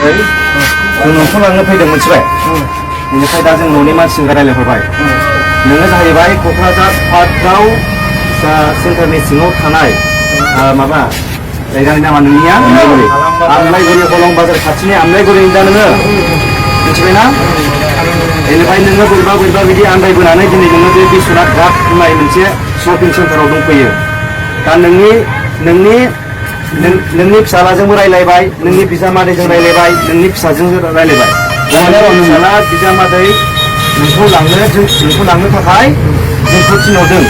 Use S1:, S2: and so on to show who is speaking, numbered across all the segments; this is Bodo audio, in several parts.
S1: जाबाथाय जों नोंखौ लांनो फैदों मिथिबाय बेनिफ्राय दा जों न'नि मानसिजों रायज्लायहरबाय नोङो जाहैबाय क'क्राझार पार्कआव सेन्टारनि सिङाव थानाय माबा जायगानि नामा नोंनिया आमलाइगुरि हलं बाजार खाथिनि आमलाइगुरिनि दा नोङो मिथिबायना बेनिफ्राय नोङो बोरैबा बिदि आन्दायबोनानै दिनै नोङो बे बिश्वनाथ घाट होननाय मोनसे शपिं सेन्टाराव दंफैयो दा नोंनि फिसालाजोंबो रायज्लायबाय नोंनि बिजामादैजों रायज्लायबाय नोंनि फिसाजोंबो रायज्लायबाय फिसाला बिजामादै नोंखौ लांनो थाखाय जोंखौ थिनहरदों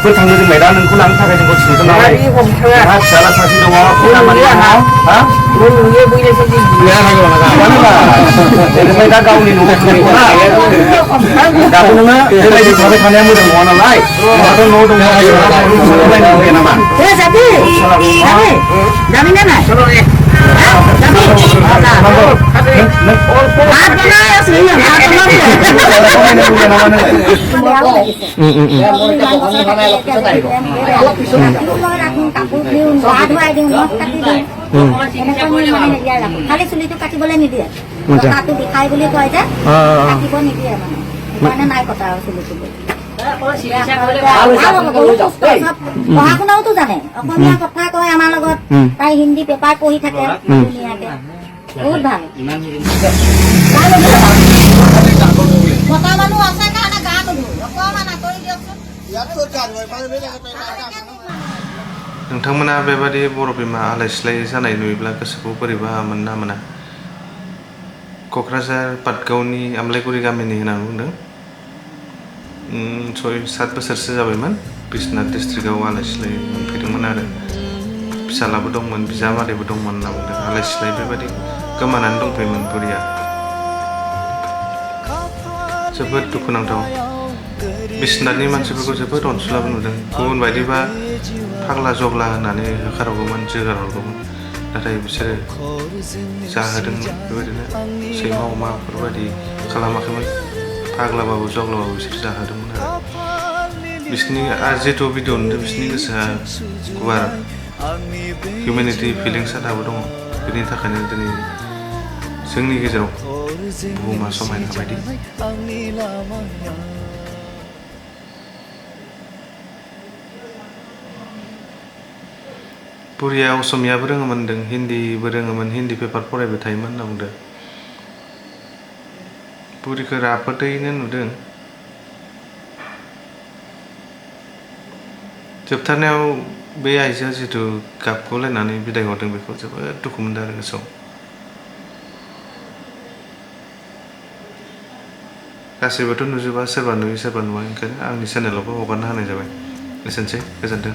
S1: फोर थांनो जोंलाय दा नोंखौ लांनो थाखाय जोंखौ थिनहरदों नालाय नोंहा फिसाला सासे दङ बेनिफ्राय दा गावनि न'आव थांनायखौना दाथ' नोङो बेबायदि थाबाय थानाया मोजां नङा नालाय नोंहाथ' न' दङ लुबैया नामा
S2: খালি চুলিটো কাটিবলৈ নিদিয়ে তাতো বিষাই বুলি কয় যে কাটিব নিদিয়ে মানে নাই কটা আৰু চুলিটো পঢ়া শুনাওতো জানে অসমীয়া কথা কয় আমাৰ লগত তাই হিন্দী পেপাৰ পঢ়ি থাকে ধুনীয়াকে বহুত ভাল মতা মানুহ আছে কাৰণে গা নুধু অকমান আঁতৰি দিয়কচোন
S3: नोंथांमोना बेबादि बर' बिमा आलाय सिलाय जानाय नुयोब्ला गोसोखौ बोरैबा मोना मोना क'क्राझार पाटगावनि आमलाइगुरि गामिनि होननानै बुंदों 6-7 बोसोरसो जाबायमोन बिश्वनाथ डिस्ट्रिक्टआव आलाय सिलाय मोनफैदोंमोन आरो फिसालाबो दंमोन बिजामादैबो दंमोन होनना बुंदों आलाय सिलाय बेबादि गोमानानै दंफैयोमोन बुरिया जोबोद दुखुनांथाव बिश्वनाथनि मानसिफोरखौ जोबोद अनसुलाबो नुदों गुबुन बायदिबा फाग्ला जग्ला होननानै होखारहरगौमोन जोगारहरगौमोन नाथाय बिसोरो जाहोदोंमोन बेबायदिनो सैमा अमाफोरबायदि खालामाखैमोन फाग्लाबाबो जग्लाबाबो बिसोर जाहोदोंमोन आरो बिसोरनि जिहेतु भिडिअ नुदों बिसोरनि गोसोआ गुवार हिउमेनिटि फिलिंसआ दाबो दङ बेनि थाखायनो दिनै जोंनि गेजेराव बुहुमा समायना बायदि बुरिया असमियाबो रोङोमोन होनदों हिन्दीबो रोङोमोन हिन्दी पेपार फरायबाय थायोमोन होनना बुंदों बुरिखौ राफोदैनो नुदों जोबथारनायाव बे आइजोआ जिहेतु गाबगलायनानै बिदाय हरदों बेखौ जोबोद दुखु मोनदों आरो गोसोआव गासैबोथ' नुजोबा सोरबा नुयो सोरबा नुवा ओंखायनो आंनि चेनेलावबो हगारना होनाय जाबाय एसेनोसै गोजोन्थों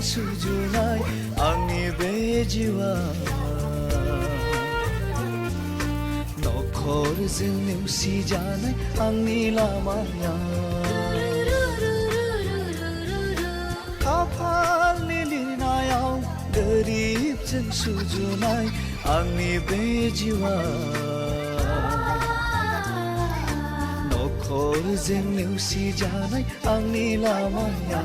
S4: सुजुनाय आंनि बे जिउआ नखरजों नेवसि जानाय आंनि लामाया खाफालनि लिरनायाव गोरिबजों सुजुनाय आंनि बे जिउआ नखरजों नेवसि जानाय आंनि लामाया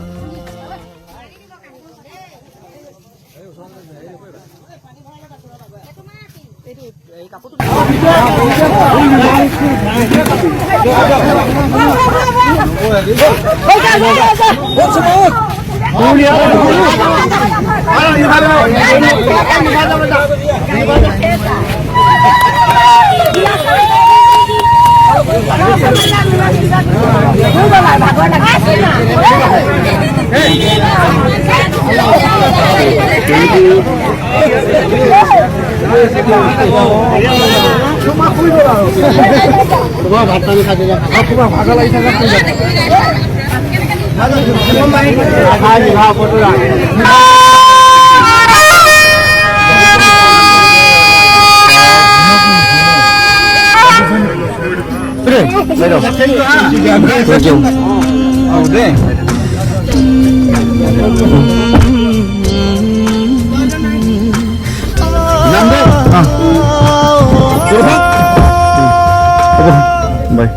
S1: Number? बाय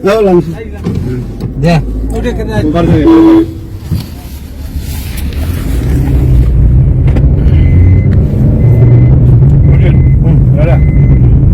S5: Đâu, langsung. Deh. Udah kena.